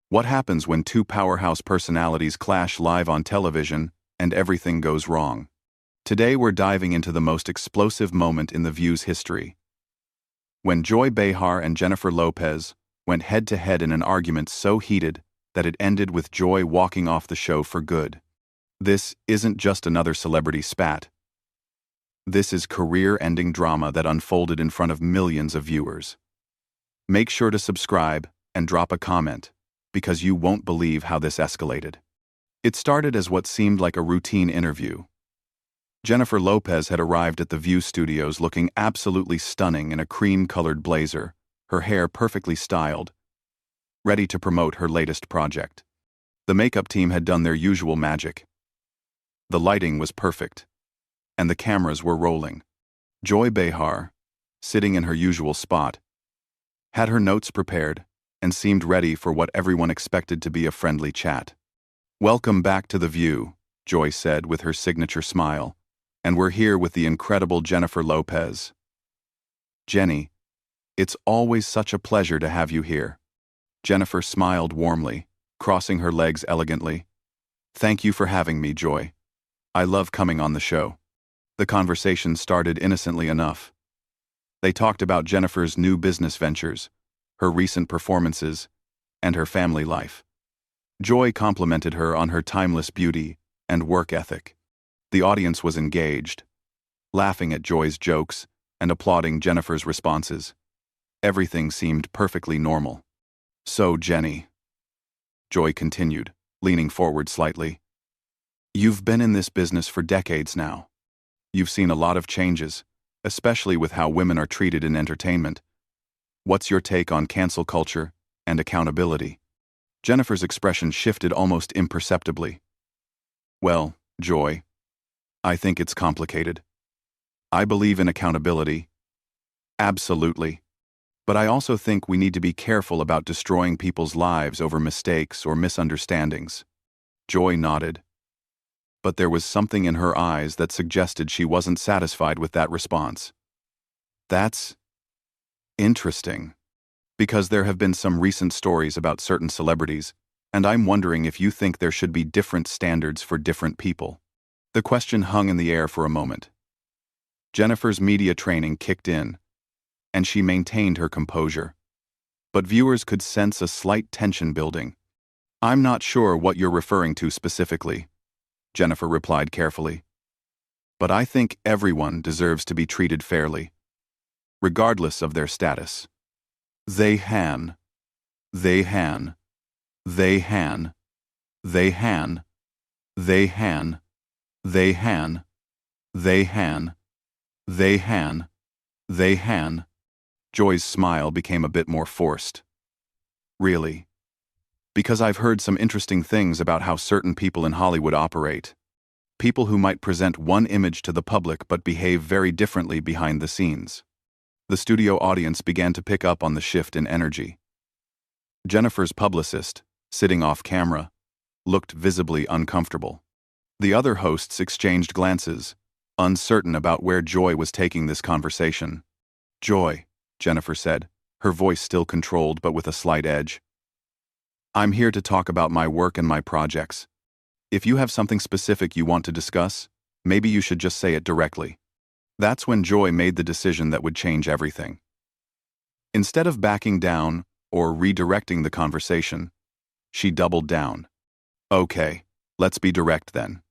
What happens when two powerhouse personalities clash live on television and everything goes wrong? Today we're diving into the most explosive moment in The View's history. When Joy Behar and Jennifer Lopez went head-to-head in an argument so heated that it ended with Joy walking off the show for good. This isn't just another celebrity spat. This is career-ending drama that unfolded in front of millions of viewers. Make sure to subscribe and drop a comment, because you won't believe how this escalated. It started as what seemed like a routine interview. Jennifer Lopez had arrived at the View studios looking absolutely stunning in a cream-colored blazer, her hair perfectly styled, ready to promote her latest project. The makeup team had done their usual magic. The lighting was perfect, and the cameras were rolling. Joy Behar, sitting in her usual spot, had her notes prepared and seemed ready for what everyone expected to be a friendly chat. "Welcome back to The View," Joy said with her signature smile, "and we're here with the incredible Jennifer Lopez." "Jenny, it's always such a pleasure to have you here." Jennifer smiled warmly, crossing her legs elegantly. "Thank you for having me, Joy. I love coming on the show." The conversation started innocently enough. They talked about Jennifer's new business ventures, her recent performances, and her family life. Joy complimented her on her timeless beauty and work ethic. The audience was engaged, laughing at Joy's jokes and applauding Jennifer's responses. Everything seemed perfectly normal. "So, Jenny," Joy continued, leaning forward slightly, "you've been in this business for decades now. You've seen a lot of changes, especially with how women are treated in entertainment. What's your take on cancel culture and accountability?" Jennifer's expression shifted almost imperceptibly. "Well, Joy, I think it's complicated. I believe in accountability. Absolutely. But I also think we need to be careful about destroying people's lives over mistakes or misunderstandings." Joy nodded. But there was something in her eyes that suggested she wasn't satisfied with that response. "That's interesting. Because there have been some recent stories about certain celebrities, and I'm wondering if you think there should be different standards for different people." The question hung in the air for a moment. Jennifer's media training kicked in, and she maintained her composure. But viewers could sense a slight tension building. "I'm not sure what you're referring to specifically," Jennifer replied carefully. "But I think everyone deserves to be treated fairly, regardless of their status." They han. They han. They han. They han. They han. They han. They han. They han. They han. Joy's smile became a bit more forced. "Really? Because I've heard some interesting things about how certain people in Hollywood operate. People who might present one image to the public but behave very differently behind the scenes." The studio audience began to pick up on the shift in energy. Jennifer's publicist, sitting off camera, looked visibly uncomfortable. The other hosts exchanged glances, uncertain about where Joy was taking this conversation. "Joy," Jennifer said, her voice still controlled but with a slight edge, "I'm here to talk about my work and my projects. If you have something specific you want to discuss, maybe you should just say it directly." That's when Joy made the decision that would change everything. Instead of backing down or redirecting the conversation, she doubled down. "Okay, let's be direct then,"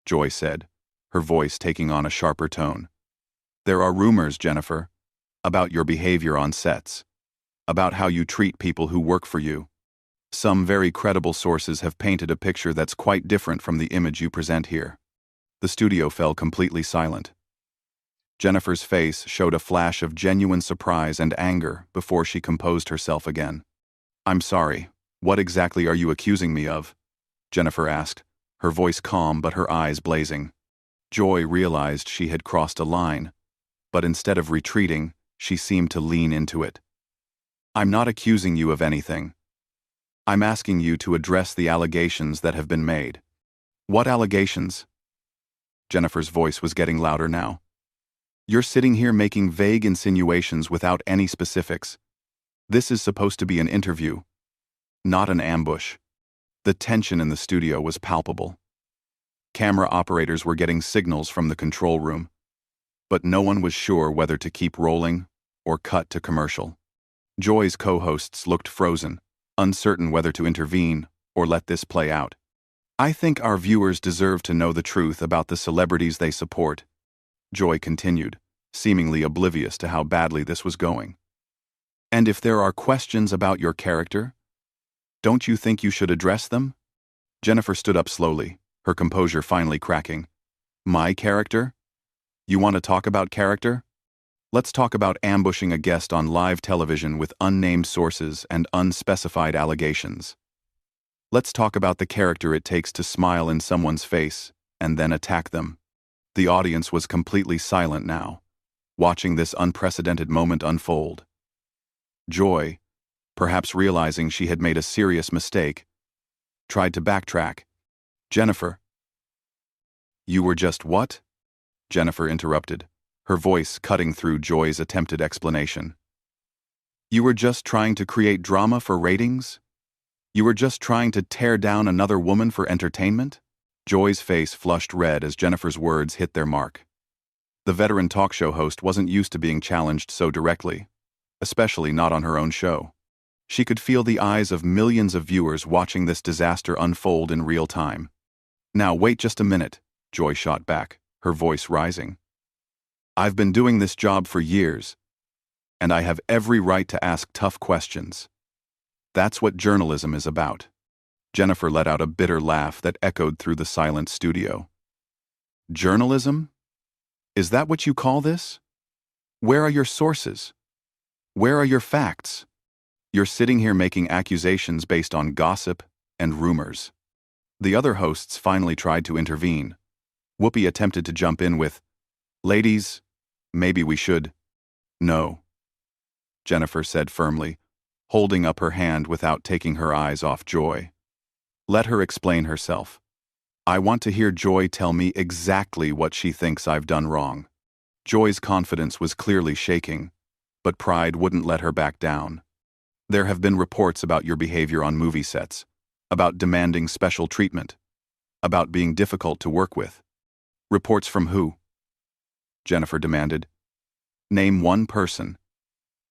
Joy said, her voice taking on a sharper tone. "There are rumors, Jennifer, about your behavior on sets, about how you treat people who work for you. Some very credible sources have painted a picture that's quite different from the image you present here." The studio fell completely silent. Jennifer's face showed a flash of genuine surprise and anger before she composed herself again. "I'm sorry, what exactly are you accusing me of?" Jennifer asked, her voice calm but her eyes blazing. Joy realized she had crossed a line, but instead of retreating, she seemed to lean into it. "I'm not accusing you of anything. I'm asking you to address the allegations that have been made." "What allegations?" Jennifer's voice was getting louder now. "You're sitting here making vague insinuations without any specifics. This is supposed to be an interview." not an ambush. The tension in the studio was palpable. Camera operators were getting signals from the control room, but no one was sure whether to keep rolling or cut to commercial. Joy's co-hosts looked frozen, uncertain whether to intervene or let this play out. I think our viewers deserve to know the truth about the celebrities they support, Joy continued, seemingly oblivious to how badly this was going. And if there are questions about your character, don't you think you should address them? Jennifer stood up slowly, her composure finally cracking. My character? You want to talk about character? Let's talk about ambushing a guest on live television with unnamed sources and unspecified allegations. Let's talk about the character it takes to smile in someone's face and then attack them. The audience was completely silent now, watching this unprecedented moment unfold. Joy, perhaps realizing she had made a serious mistake, tried to backtrack. Jennifer. You were just what? Jennifer interrupted, her voice cutting through Joy's attempted explanation. You were just trying to create drama for ratings? You were just trying to tear down another woman for entertainment? Joy's face flushed red as Jennifer's words hit their mark. The veteran talk show host wasn't used to being challenged so directly, especially not on her own show. She could feel the eyes of millions of viewers watching this disaster unfold in real time. Now wait just a minute, Joy shot back, her voice rising. I've been doing this job for years, and I have every right to ask tough questions. That's what journalism is about. Jennifer let out a bitter laugh that echoed through the silent studio. Journalism? Is that what you call this? Where are your sources? Where are your facts? You're sitting here making accusations based on gossip and rumors. The other hosts finally tried to intervene. Whoopi attempted to jump in with, Ladies, maybe we should. No, Jennifer said firmly, holding up her hand without taking her eyes off Joy. Let her explain herself. I want to hear Joy tell me exactly what she thinks I've done wrong. Joy's confidence was clearly shaking, but pride wouldn't let her back down. There have been reports about your behavior on movie sets, about demanding special treatment, about being difficult to work with. Reports from who? Jennifer demanded. Name one person.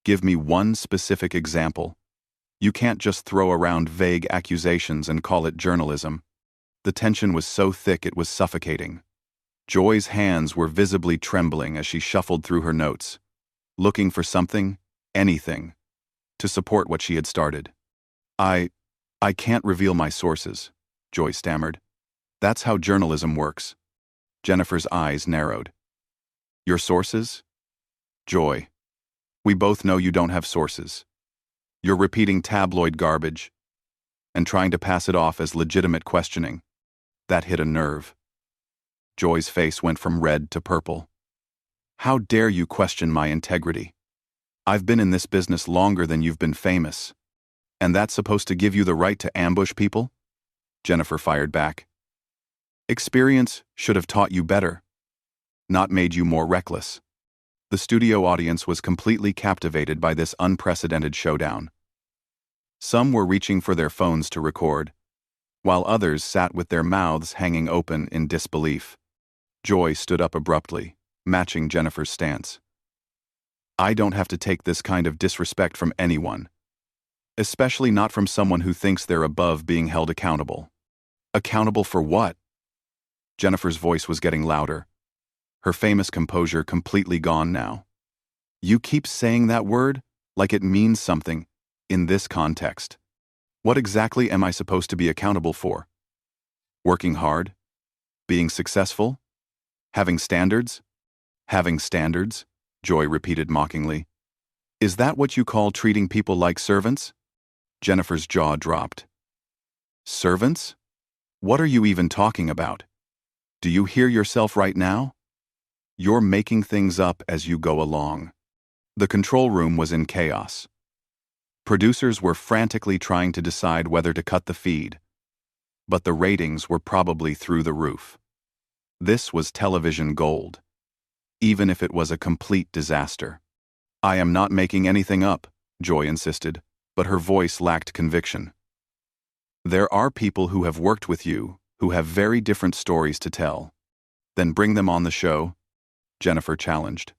Give me one specific example. You can't just throw around vague accusations and call it journalism. The tension was so thick it was suffocating. Joy's hands were visibly trembling as she shuffled through her notes, looking for something, anything, to support what she had started. I can't reveal my sources, Joy stammered. That's how journalism works. Jennifer's eyes narrowed. Your sources? Joy, we both know you don't have sources. You're repeating tabloid garbage and trying to pass it off as legitimate questioning. That hit a nerve. Joy's face went from red to purple. How dare you question my integrity? I've been in this business longer than you've been famous. And that's supposed to give you the right to ambush people? Jennifer fired back. Experience should have taught you better, not made you more reckless. The studio audience was completely captivated by this unprecedented showdown. Some were reaching for their phones to record, while others sat with their mouths hanging open in disbelief. Joy stood up abruptly, matching Jennifer's stance. I don't have to take this kind of disrespect from anyone, especially not from someone who thinks they're above being held accountable. Accountable for what? Jennifer's voice was getting louder, her famous composure completely gone now. You keep saying that word like it means something in this context. What exactly am I supposed to be accountable for? Working hard? Being successful? Having standards? Having standards? Joy repeated mockingly. Is that what you call treating people like servants? Jennifer's jaw dropped. Servants? What are you even talking about? Do you hear yourself right now? You're making things up as you go along. The control room was in chaos. Producers were frantically trying to decide whether to cut the feed, but the ratings were probably through the roof. This was television gold, even if it was a complete disaster. I am not making anything up, Joy insisted, but her voice lacked conviction. There are people who have worked with you, who have very different stories to tell. Then bring them on the show, Jennifer challenged.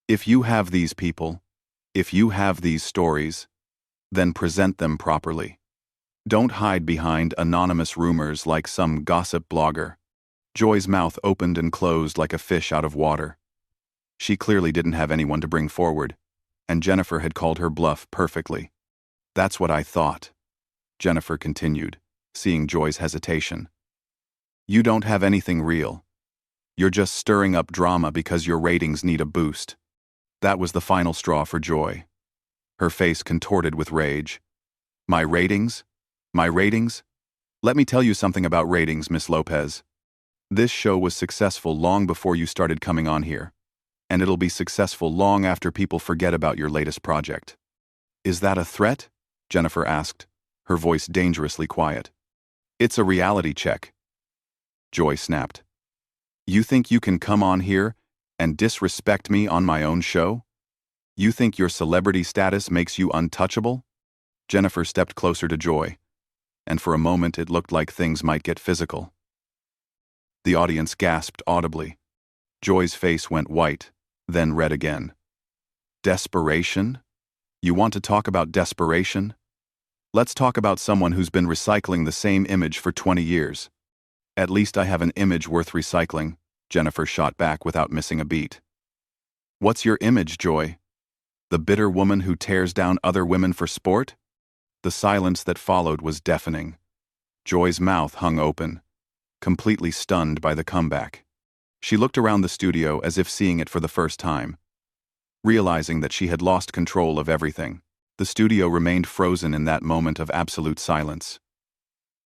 If you have these people, if you have these stories, then present them properly. Don't hide behind anonymous rumors like some gossip blogger. Joy's mouth opened and closed like a fish out of water. She clearly didn't have anyone to bring forward, and Jennifer had called her bluff perfectly. That's what I thought, Jennifer continued, seeing Joy's hesitation. You don't have anything real. You're just stirring up drama because your ratings need a boost. That was the final straw for Joy. Her face contorted with rage. My ratings? My ratings? Let me tell you something about ratings, Miss Lopez. This show was successful long before you started coming on here, and it'll be successful long after people forget about your latest project. Is that a threat? Jennifer asked, her voice dangerously quiet. It's a reality check. Joy snapped. You think you can come on here and disrespect me on my own show? You think your celebrity status makes you untouchable? Jennifer stepped closer to Joy, and for a moment it looked like things might get physical. The audience gasped audibly. Joy's face went white, then red again. Desperation? You want to talk about desperation? Let's talk about someone who's been recycling the same image for 20 years. At least I have an image worth recycling, Jennifer shot back without missing a beat. What's your image, Joy? The bitter woman who tears down other women for sport? The silence that followed was deafening. Joy's mouth hung open, completely stunned by the comeback. She looked around the studio as if seeing it for the first time. Realizing that she had lost control of everything, the studio remained frozen in that moment of absolute silence.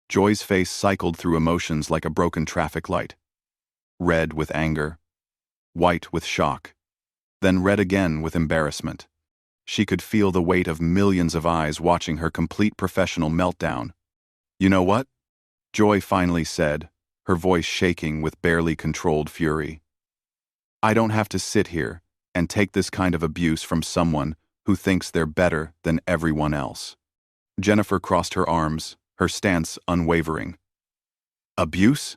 Joy's face cycled through emotions like a broken traffic light. Red with anger, white with shock, then red again with embarrassment. She could feel the weight of millions of eyes watching her complete professional meltdown. You know what? Joy finally said, her voice shaking with barely controlled fury. I don't have to sit here and take this kind of abuse from someone who thinks they're better than everyone else. Jennifer crossed her arms, her stance unwavering. Abuse?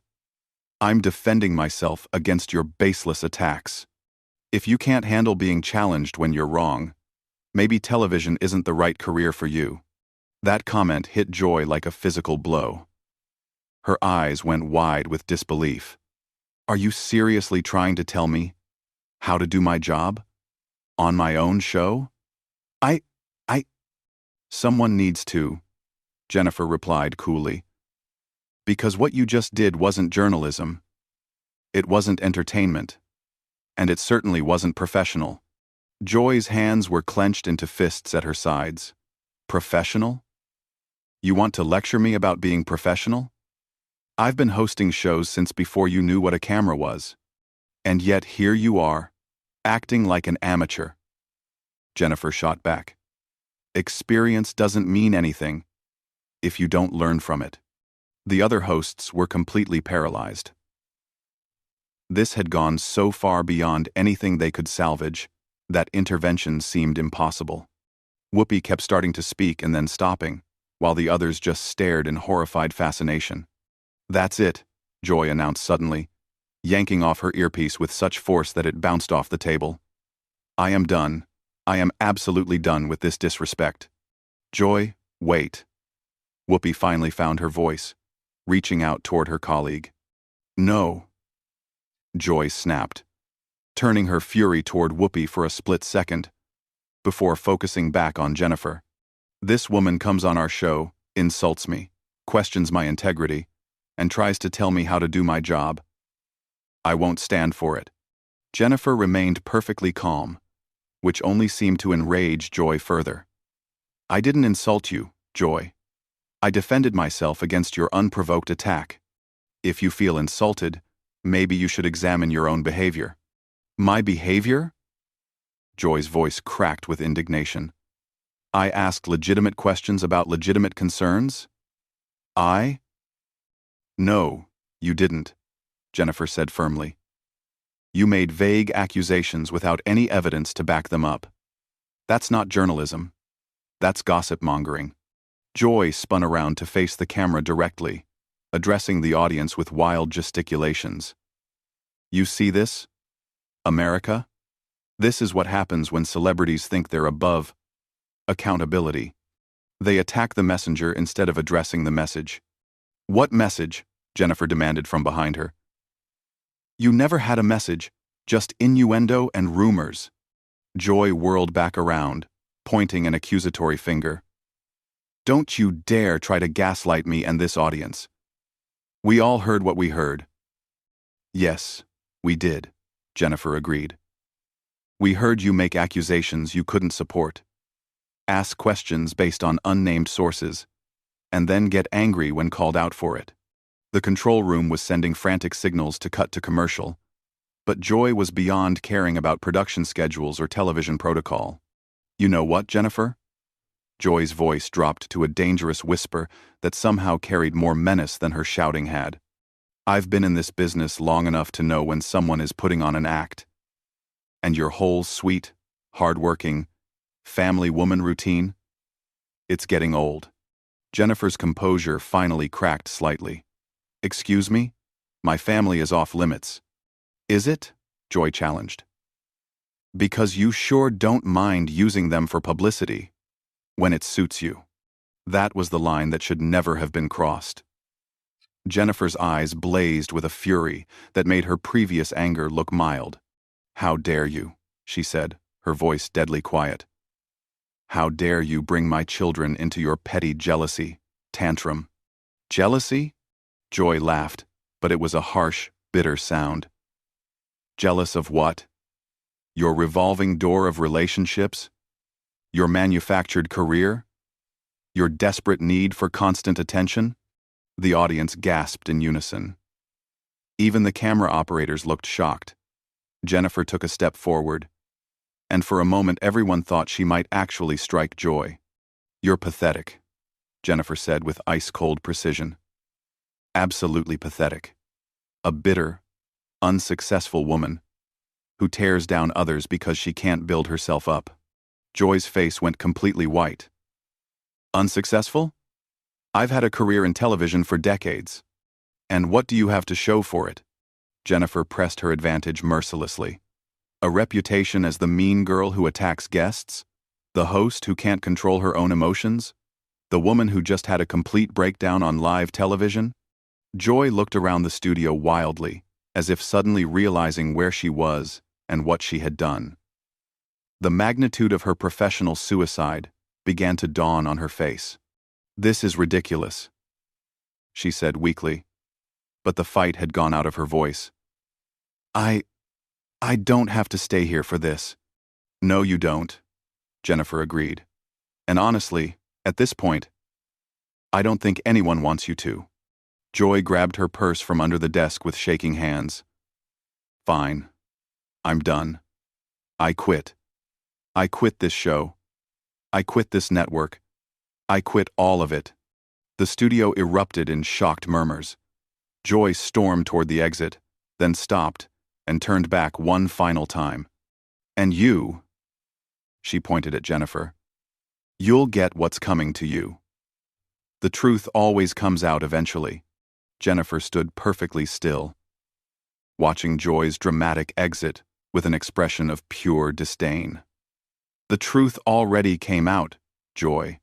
I'm defending myself against your baseless attacks. If you can't handle being challenged when you're wrong, maybe television isn't the right career for you. That comment hit Joy like a physical blow. Her eyes went wide with disbelief. Are you seriously trying to tell me how to do my job? On my own show? Someone needs to, Jennifer replied coolly. Because what you just did wasn't journalism. It wasn't entertainment. And it certainly wasn't professional. Joy's hands were clenched into fists at her sides. Professional? You want to lecture me about being professional? I've been hosting shows since before you knew what a camera was. And yet here you are, acting like an amateur. Jennifer shot back. Experience doesn't mean anything if you don't learn from it. The other hosts were completely paralyzed. This had gone so far beyond anything they could salvage that intervention seemed impossible. Whoopi kept starting to speak and then stopping, while the others just stared in horrified fascination. That's it, Joy announced suddenly, yanking off her earpiece with such force that it bounced off the table. I am done. I am absolutely done with this disrespect. Joy, wait. Whoopi finally found her voice, reaching out toward her colleague. No. Joy snapped, turning her fury toward Whoopi for a split second, before focusing back on Jennifer. This woman comes on our show, insults me, questions my integrity, and tries to tell me how to do my job. I won't stand for it. Jennifer remained perfectly calm, which only seemed to enrage Joy further. I didn't insult you, Joy. I defended myself against your unprovoked attack. If you feel insulted, maybe you should examine your own behavior. My behavior? Joy's voice cracked with indignation. I asked legitimate questions about legitimate concerns? I? No, you didn't, Jennifer said firmly. You made vague accusations without any evidence to back them up. That's not journalism. That's gossip mongering. Joy spun around to face the camera directly, addressing the audience with wild gesticulations. You see this, America? This is what happens when celebrities think they're above accountability. They attack the messenger instead of addressing the message. What message? Jennifer demanded from behind her. You never had a message, just innuendo and rumors. Joy whirled back around, pointing an accusatory finger. Don't you dare try to gaslight me and this audience. We all heard what we heard. Yes, we did, Jennifer agreed. We heard you make accusations you couldn't support, ask questions based on unnamed sources, and then get angry when called out for it. The control room was sending frantic signals to cut to commercial, but Joy was beyond caring about production schedules or television protocol. You know what, Jennifer? Joy's voice dropped to a dangerous whisper that somehow carried more menace than her shouting had. I've been in this business long enough to know when someone is putting on an act. And your whole sweet, hard-working, family woman routine? It's getting old. Jennifer's composure finally cracked slightly. Excuse me? My family is off limits. Is it? Joy challenged. Because you sure don't mind using them for publicity. When it suits you. That was the line that should never have been crossed. Jennifer's eyes blazed with a fury that made her previous anger look mild. How dare you, she said, her voice deadly quiet. How dare you bring my children into your petty jealousy, tantrum? Jealousy? Joy laughed, but it was a harsh, bitter sound. Jealous of what? Your revolving door of relationships? Your manufactured career? Your desperate need for constant attention? The audience gasped in unison. Even the camera operators looked shocked. Jennifer took a step forward, and for a moment everyone thought she might actually strike Joy. You're pathetic, Jennifer said with ice-cold precision. Absolutely pathetic. A bitter, unsuccessful woman who tears down others because she can't build herself up. Joy's face went completely white. Unsuccessful? I've had a career in television for decades. And what do you have to show for it? Jennifer pressed her advantage mercilessly. A reputation as the mean girl who attacks guests? The host who can't control her own emotions? The woman who just had a complete breakdown on live television? Joy looked around the studio wildly, as if suddenly realizing where she was and what she had done. The magnitude of her professional suicide began to dawn on her face. This is ridiculous, she said weakly, but the fight had gone out of her voice. I don't have to stay here for this. No, you don't, Jennifer agreed. And honestly, at this point, I don't think anyone wants you to. Joy grabbed her purse from under the desk with shaking hands. Fine. I'm done. I quit. I quit this show. I quit this network. I quit all of it. The studio erupted in shocked murmurs. Joy stormed toward the exit, then stopped and turned back one final time. And you, she pointed at Jennifer, you'll get what's coming to you. The truth always comes out eventually. Jennifer stood perfectly still, watching Joy's dramatic exit with an expression of pure disdain. The truth already came out, Joy.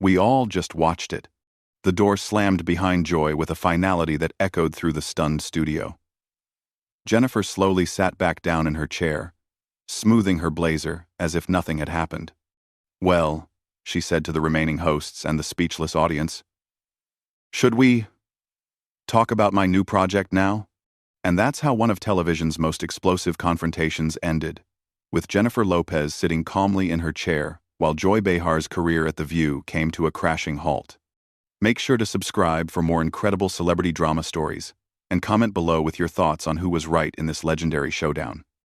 We all just watched it. The door slammed behind Joy with a finality that echoed through the stunned studio. Jennifer slowly sat back down in her chair, smoothing her blazer as if nothing had happened. Well, she said to the remaining hosts and the speechless audience, should we talk about my new project now? And that's how one of television's most explosive confrontations ended, with Jennifer Lopez sitting calmly in her chair while Joy Behar's career at The View came to a crashing halt. Make sure to subscribe for more incredible celebrity drama stories, and comment below with your thoughts on who was right in this legendary showdown.